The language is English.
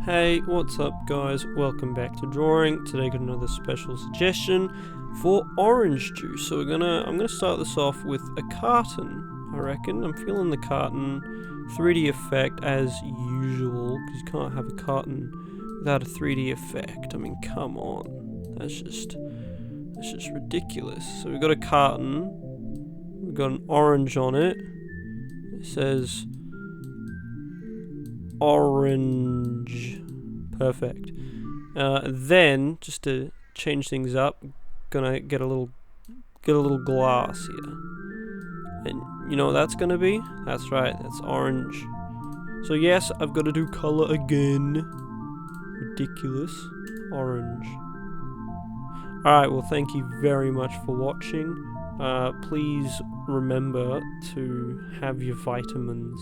Hey, what's up guys? Welcome back to drawing. Today got another special suggestion for orange juice. So I'm gonna start this off with a carton, I reckon. I'm feeling the carton 3D effect as usual, because you can't have a carton without a 3D effect. I mean, come on. That's just ridiculous. So we've got a carton, we've got an orange on it. It says orange. Perfect. Then, just to change things up, gonna get a little glass here. And you know what that's gonna be? That's right, that's orange. So yes, I've got to do color again. Ridiculous. Orange. Alright, well thank you very much for watching. Please remember to have your vitamins.